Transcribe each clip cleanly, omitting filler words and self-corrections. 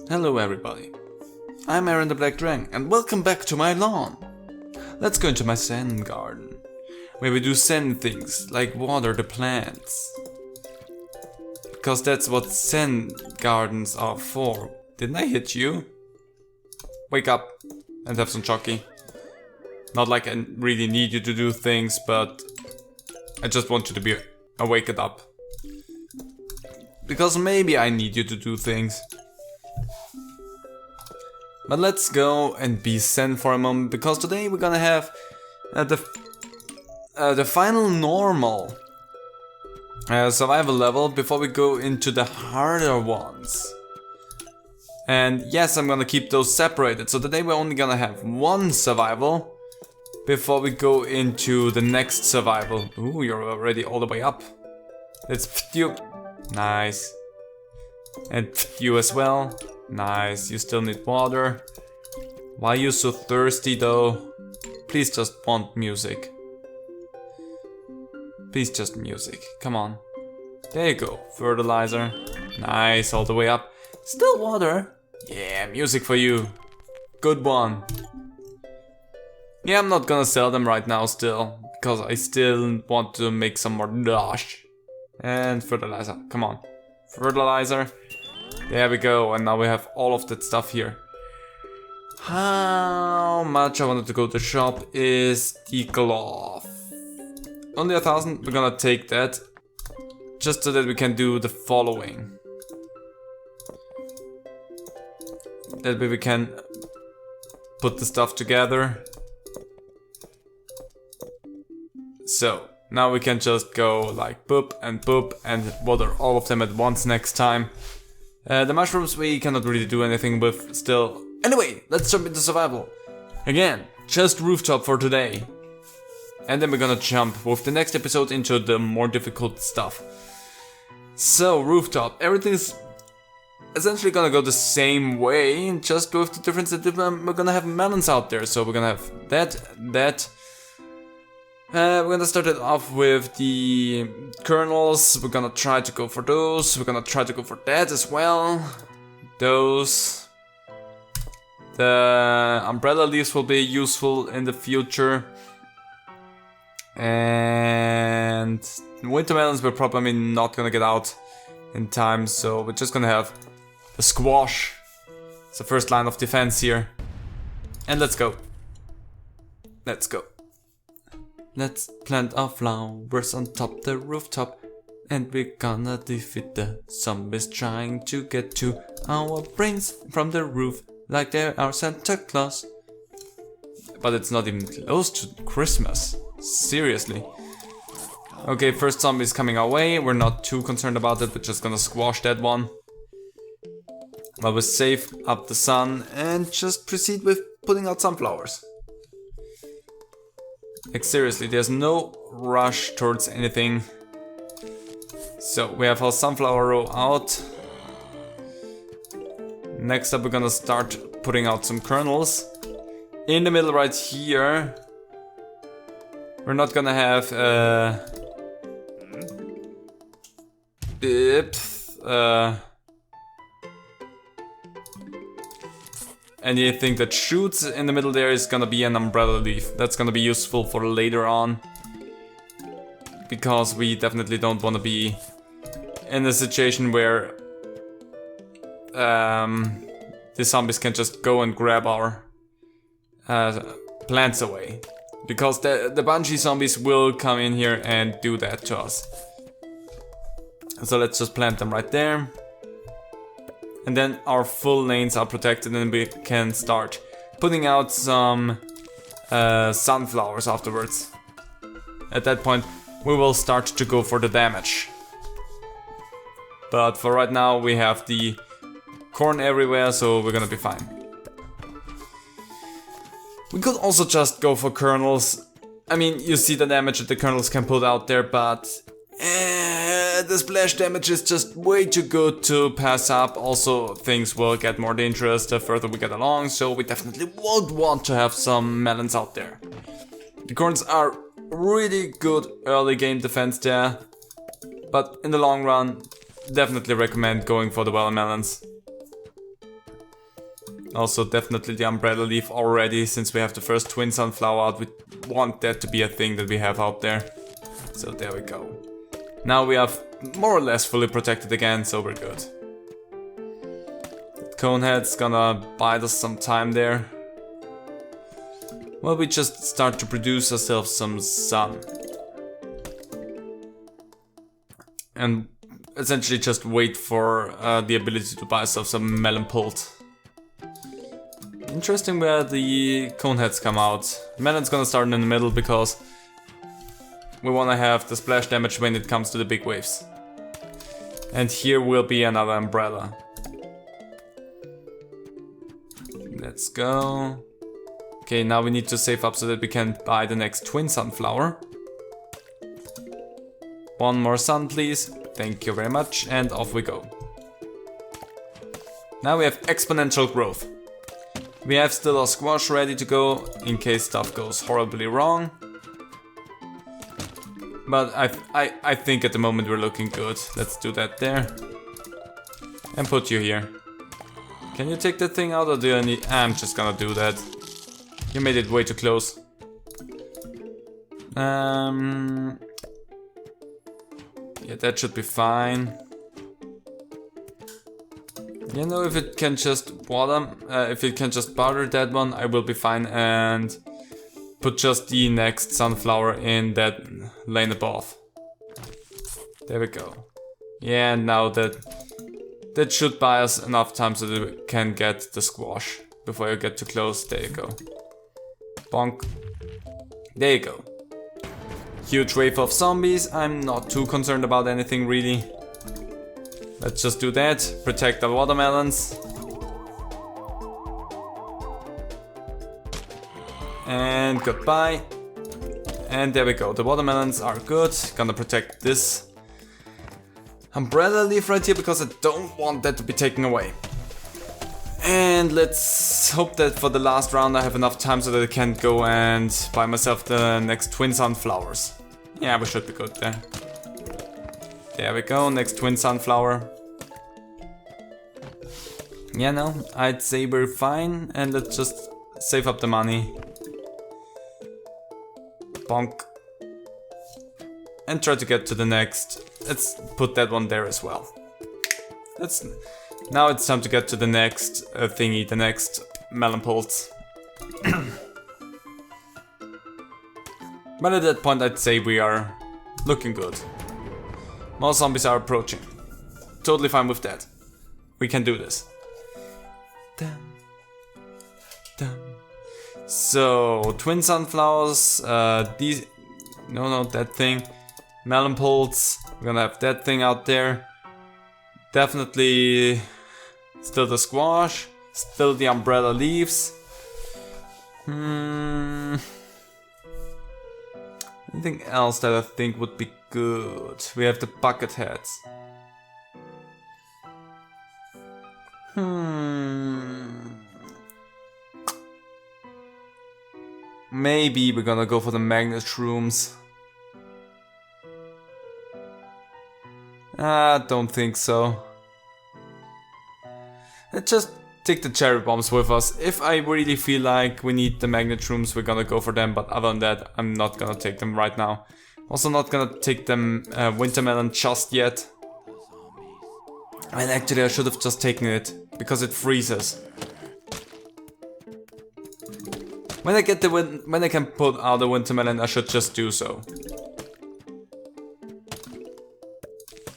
Hello everybody, I'm Aaron the Black Dragon and welcome back to my lawn. Let's go into my sand garden, where we do sand things like water the plants. Because that's what sand gardens are for. Didn't I hit you? Wake up and have some chocky. Not like I really need you to do things, but I just want you to be awakened up. Because maybe I need you to do things. But let's go and be zen for a moment, because today we're gonna have the final normal survival level before we go into the harder ones. And yes, I'm gonna keep those separated, so today we're only gonna have one survival before we go into the next survival. Ooh, you're already all the way up. Let's you. Nice. And you as well. Nice, you still need water. Why are you so thirsty though? Please just want music. Please just music, come on. There you go, fertilizer. Nice, all the way up. Still water. Yeah, music for you. Good one. Yeah, I'm not gonna sell them right now still, because I still want to make some more dash. And fertilizer, come on. Fertilizer. There we go, and now we have all of that stuff here. How much I wanted to go to the shop is the cloth. Only 1,000, we're gonna take that. Just so that we can do the following. That way we can put the stuff together. So, now we can just go like boop and water all of them at once next time. The mushrooms we cannot really do anything with still. Anyway, let's jump into survival. Again, just rooftop for today. And then we're gonna jump with the next episode into the more difficult stuff. So, rooftop. Everything's essentially gonna go the same way, just with the difference that we're gonna have melons out there. So we're gonna have that. We're gonna start it off with the kernels. We're gonna try to go for those. We're gonna try to go for that as well. Those. The umbrella leaves will be useful in the future. And winter melons we're probably not gonna get out in time, so we're just gonna have the squash. It's the first line of defense here. And let's go. Let's go. Let's plant our flowers on top the rooftop, and we're gonna defeat the zombies trying to get to our brains from the roof like they are Santa Claus. But it's not even close to Christmas. Seriously. Okay, first zombie is coming our way. We're not too concerned about it. We're just gonna squash that one. While we save up the sun and just proceed with putting out sunflowers. Like seriously, there's no rush towards anything. So we have our sunflower row out. Next up we're gonna start putting out some kernels. In the middle right here, we're not gonna have anything that shoots. In the middle there is gonna be an umbrella leaf. That's gonna be useful for later on. Because we definitely don't want to be in a situation where the zombies can just go and grab our plants away. Because the bungee zombies will come in here and do that to us. So let's just plant them right there. And then our full lanes are protected and we can start putting out some sunflowers afterwards. At that point we will start to go for the damage. But for right now we have the corn everywhere, so we're gonna be fine. We could also just go for kernels. I mean, you see the damage that the kernels can put out there, but the splash damage is just way too good to pass up. Also, things will get more dangerous the further we get along, so we definitely would want to have some melons out there. The corns are really good early game defense there, but in the long run, definitely recommend going for the watermelons. Also definitely the umbrella leaf already, since we have the first twin sunflower out. We want that to be a thing that we have out there. So there we go. Now we have more or less fully protected again, so we're good. Conehead's gonna bide us some time there. Well, we just start to produce ourselves some sun. And essentially just wait for the ability to buy ourselves some melon pult. Interesting where the coneheads come out. Melon's gonna start in the middle because we wanna have the splash damage when it comes to the big waves. And here will be another umbrella. Let's go. Okay, now we need to save up so that we can buy the next twin sunflower. One more sun, please. Thank you very much, and off we go. Now we have exponential growth. We have still our squash ready to go in case stuff goes horribly wrong. But I think at the moment we're looking good. Let's do that there. And put you here. Can you take that thing out, or do I need... I'm just gonna do that. You made it way too close. Yeah, that should be fine. You know, if it can just water, if it can just powder that one, I will be fine, and put just the next sunflower in that lane above. There we go. Yeah, and now that should buy us enough time so that we can get the squash before you get too close. There you go. Bonk. There you go. Huge wave of zombies. I'm not too concerned about anything really. Let's just do that. Protect the watermelons. And goodbye. And there we go. The watermelons are good. Gonna protect this umbrella leaf right here because I don't want that to be taken away. And let's hope that for the last round I have enough time so that I can go and buy myself the next twin sunflowers. Yeah, we should be good there. There we go, next twin sunflower. Yeah, no, I'd say we're fine, and let's just save up the money. Bonk. And try to get to the next. Let's put that one there as well. Now it's time to get to the next thingy, the next melon pulse. But at that point I'd say we are looking good. More zombies are approaching. Totally fine with that. We can do this. Dun, dun. So, twin sunflowers, these... No, that thing. Melon pulse. We're gonna have that thing out there. Definitely still the squash. Still the umbrella leaves. Anything else that I think would be good? We have the bucket heads. Maybe we're gonna go for the magnet shrooms. I don't think so. Let's just take the cherry bombs with us. If I really feel like we need the magnet shrooms, we're gonna go for them, but other than that, I'm not gonna take them right now. Also not gonna take them wintermelon just yet. Well, actually I should have just taken it, because it freezes. When I get the when I can put out the wintermelon, I should just do so.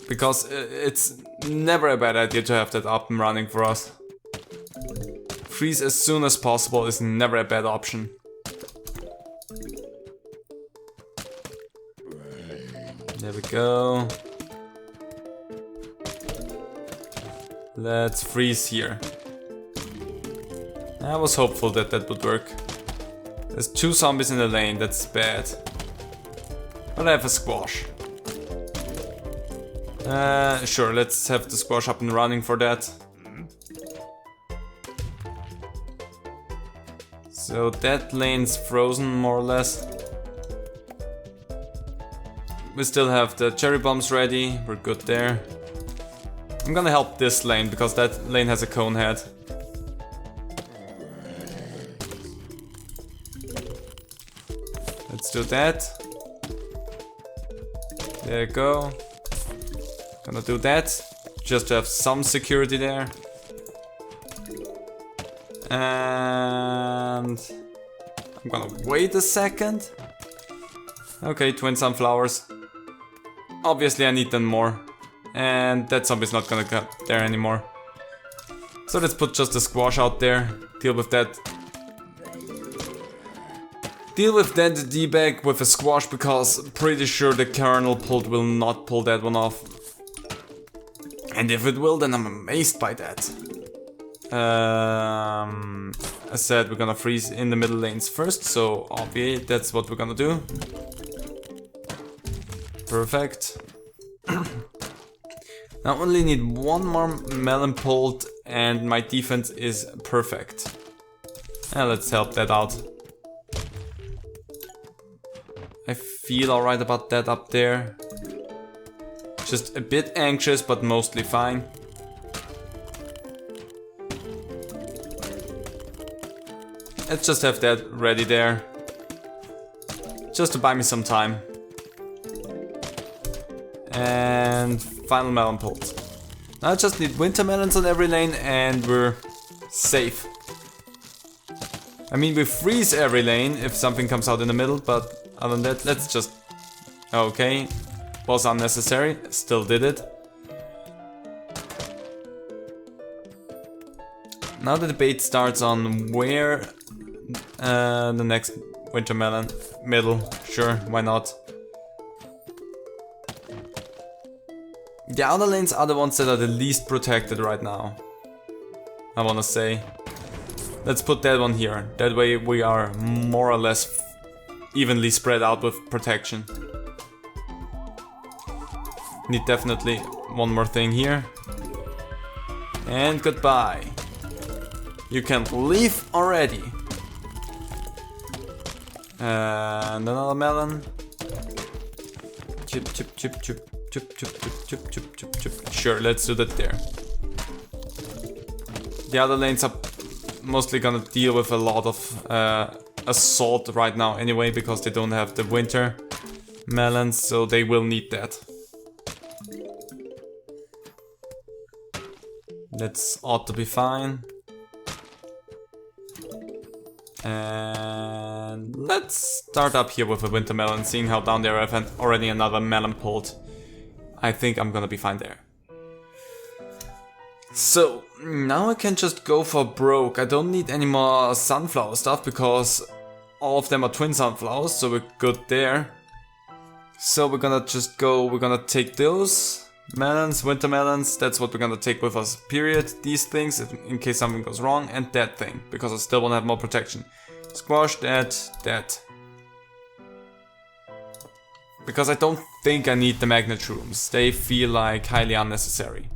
Because it's never a bad idea to have that up and running for us. Freeze as soon as possible is never a bad option. There we go. Let's freeze here. I was hopeful that that would work. There's 2 zombies in the lane, that's bad. But I have a squash. Sure, let's have the squash up and running for that. So that lane's frozen more or less. We still have the cherry bombs ready, we're good there. I'm gonna help this lane because that lane has a cone head. Let's do that. There you go. Gonna do that. Just to have some security there. And I'm gonna wait a second. Okay, twin sunflowers. Obviously I need them more. And that zombie's not gonna get there anymore. So let's put just a squash out there. Deal with that. Deal with that D-bag with a squash, because I'm pretty sure the kernel pulled will not pull that one off. And if it will, then I'm amazed by that. I said we're gonna freeze in the middle lanes first, so obviously that's what we're gonna do. Perfect. Now I only need one more melon pulled and my defense is perfect. And let's help that out. I feel alright about that up there. Just a bit anxious, but mostly fine. Let's just have that ready there. Just to buy me some time. And final melon pulled. Now I just need winter melons on every lane and we're safe. I mean, we freeze every lane if something comes out in the middle, but other than that, let's just... Okay, was unnecessary, still did it. Now the debate starts on where the next winter melon... Middle, sure, why not? The outer lanes are the ones that are the least protected right now, I wanna say. Let's put that one here, that way we are more or less evenly spread out with protection. Need definitely one more thing here. And goodbye. You can leave already. And another melon. Chip, chip, chip, chip. Chip, chip, chip, chip, chip, chip, chip. Sure, let's do that there. The other lanes are mostly gonna deal with a lot of assault right now anyway, because they don't have the winter melons, so they will need that. That's ought to be fine. And let's start up here with a winter melon, seeing how down there I've had already another melon pulled. I think I'm gonna be fine there. So, now I can just go for broke. I don't need any more sunflower stuff because all of them are twin sunflowers, so we're good there. So we're gonna just go, we're gonna take those melons, winter melons, that's what we're gonna take with us, period. These things, in case something goes wrong, and that thing, because I still wanna have more protection. Squash that. Because I don't think I need the magnet rooms. They feel like highly unnecessary.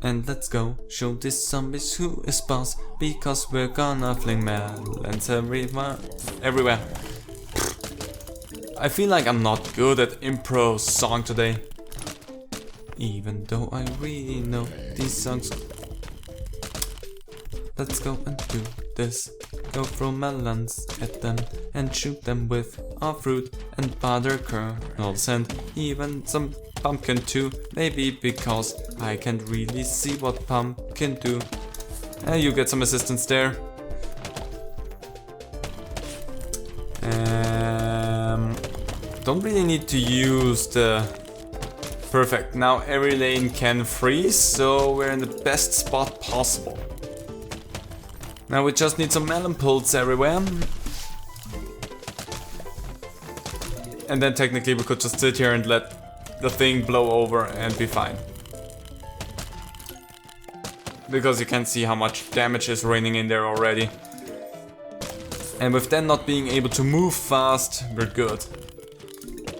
And let's go show these zombies who is boss, because we're gonna fling melons everywhere. I feel like I'm not good at impro song today. Even though I really know these songs. Let's go and do this. Go throw melons at them and shoot them with our fruit and butter kernels and even some pumpkin too. Maybe because I can't really see what pumpkin do. And you get some assistance there. Don't really need to use the... Perfect, now every lane can freeze, so we're in the best spot possible. Now we just need some melon pulls everywhere. And then technically we could just sit here and let the thing blow over and be fine. Because you can see how much damage is raining in there already. And with them not being able to move fast, we're good.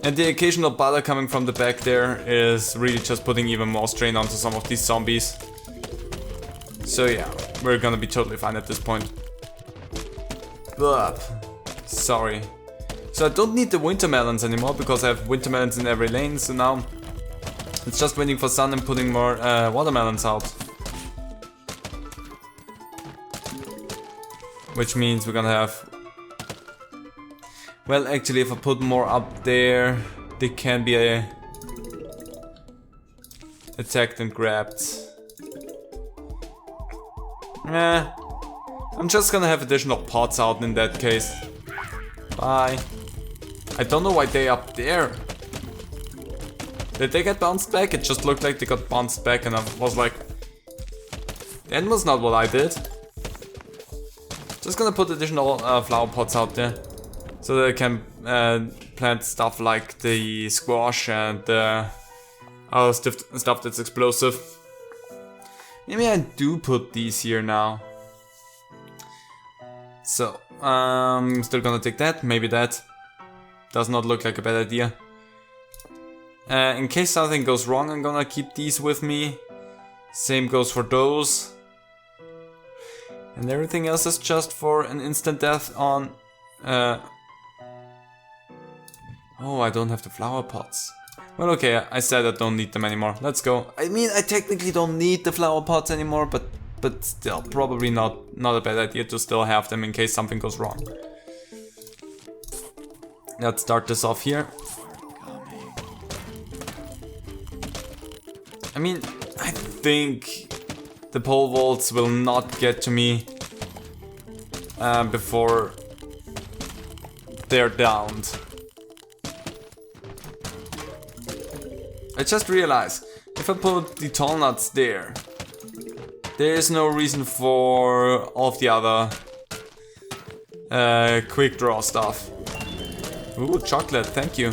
And the occasional butter coming from the back there is really just putting even more strain onto some of these zombies. So yeah, we're gonna be totally fine at this point. Ugh. Sorry. So I don't need the winter melons anymore because I have winter melons in every lane, so now it's just waiting for sun and putting more watermelons out. Which means we're gonna have Well, actually, if I put more up there, they can be attacked and grabbed. I'm just gonna have additional pots out in that case. Bye. I don't know why they're up there. Did they get bounced back? It just looked like they got bounced back and I was like, that was not what I did. Just gonna put additional flower pots out there. So that I can plant stuff like the squash and other stuff that's explosive. Maybe I do put these here now. So, I'm still gonna take that, maybe that. Does not look like a bad idea. In case something goes wrong, I'm gonna keep these with me. Same goes for those. And everything else is just for an instant death on... Oh, I don't have the flower pots. Well, okay, I said I don't need them anymore. Let's go. I mean, I technically don't need the flower pots anymore, but still, probably not a bad idea to still have them in case something goes wrong. Let's start this off here. I mean, I think the pole vaults will not get to me before they're downed. I just realized, if I put the tall nuts there, there is no reason for all of the other quick draw stuff. Ooh, chocolate, thank you.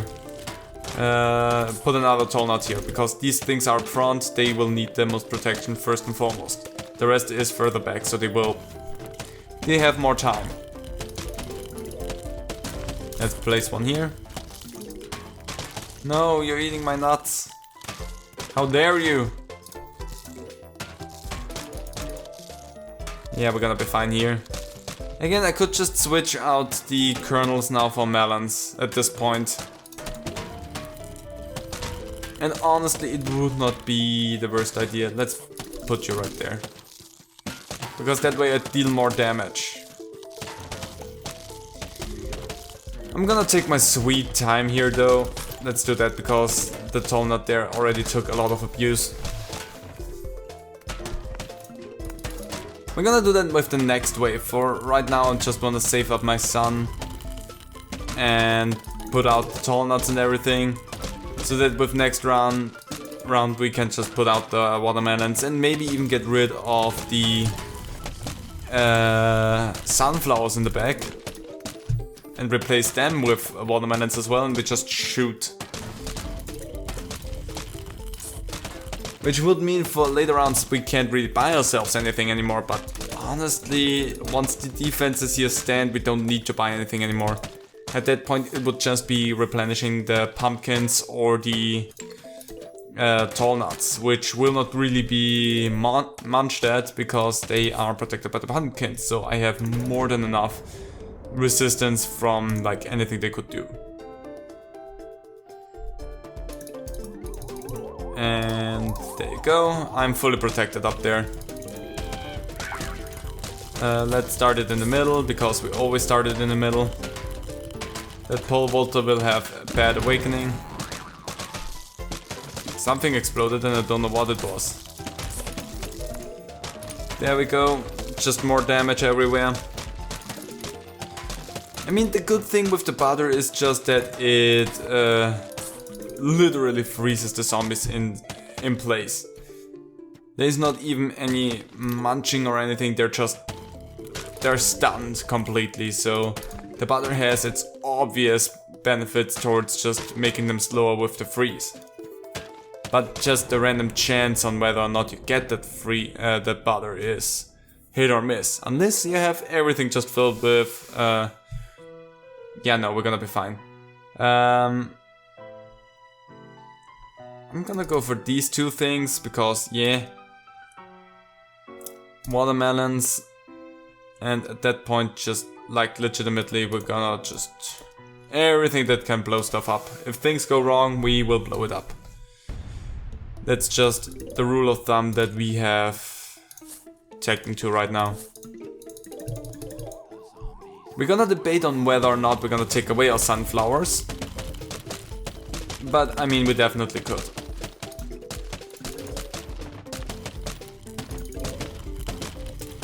Put another tall nut here, because these things are up front, they will need the most protection first and foremost. The rest is further back, so they have more time. Let's place one here. No, you're eating my nuts. How dare you? Yeah, we're gonna be fine here. Again, I could just switch out the kernels now for melons at this point. And honestly, it would not be the worst idea. Let's put you right there. Because that way I deal more damage. I'm gonna take my sweet time here though. Let's do that because the tall nut there already took a lot of abuse. We're gonna do that with the next wave. For right now I just wanna save up my sun and put out the tall nuts and everything. So that with next round we can just put out the watermelons and maybe even get rid of the sunflowers in the back. And replace them with watermelons as well, and we just shoot. Which would mean for later rounds we can't really buy ourselves anything anymore, but honestly, once the defenses here stand, we don't need to buy anything anymore. At that point it would just be replenishing the pumpkins or the tall nuts, which will not really be munched at because they are protected by the pumpkins, so I have more than enough resistance from like anything they could do. And there you go, I'm fully protected up there. Let's start it in the middle because we always start it in the middle. That pole vaulter will have a bad awakening. Something exploded and I don't know what it was. There we go, just more damage everywhere. I mean, the good thing with the butter is just that it literally freezes the zombies in place. There's not even any munching or anything, they're stunned completely, so the butter has its obvious benefits towards just making them slower with the freeze. But just the random chance on whether or not you get that butter is hit or miss. Unless you have everything just filled with yeah, no, we're gonna be fine. I'm gonna go for these two things because, yeah, watermelons, and at that point, just like legitimately, we're gonna just everything that can blow stuff up. If things go wrong, we will blow it up. That's just the rule of thumb that we have taken to right now. We're gonna debate on whether or not we're gonna take away our sunflowers. But I mean, we definitely could.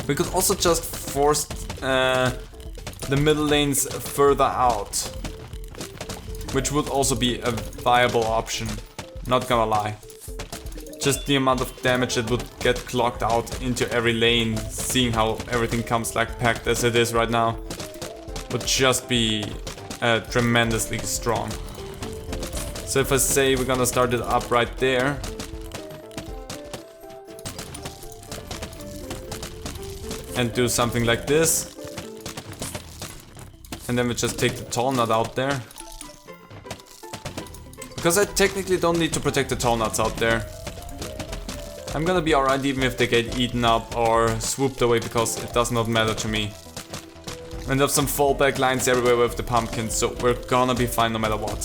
We could also just force the middle lanes further out, which would also be a viable option, not gonna lie. Just the amount of damage that would get clocked out into every lane, seeing how everything comes like packed as it is right now, would just be tremendously strong. So if I say we're gonna start it up right there, and do something like this, and then we just take the tall nut out there, because I technically don't need to protect the tall nuts out there. I'm gonna be alright even if they get eaten up or swooped away, because it does not matter to me. And have some fallback lines everywhere with the pumpkins, so we're gonna be fine no matter what.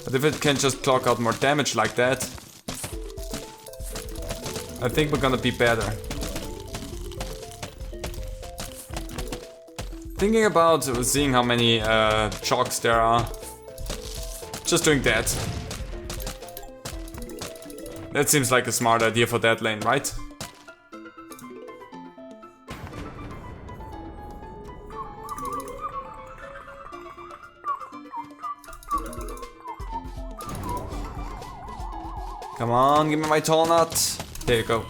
But if it can just clock out more damage like that, I think we're gonna be better. Thinking about seeing how many chalks there are, just doing that. That seems like a smart idea for that lane, right? Come on, give me my tall nut. There you go.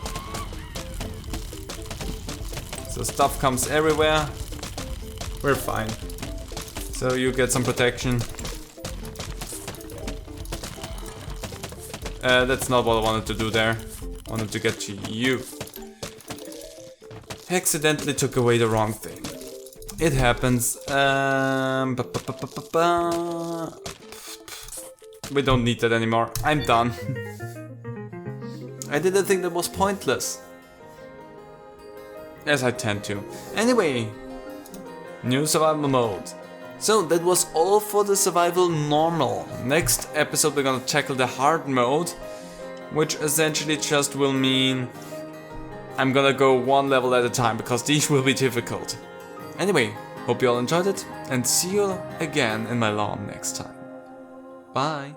So stuff comes everywhere. We're fine. So you get some protection. That's not what I wanted to do there. I wanted to get to you. Accidentally took away the wrong thing. It happens. We don't need that anymore. I'm done. I did a thing that was pointless. As I tend to. Anyway. New survival mode. So that was all for the survival normal. Next episode we're gonna tackle the hard mode, which essentially just will mean I'm gonna go one level at a time, because these will be difficult. Anyway, hope you all enjoyed it, and see you again in my lawn next time. Bye.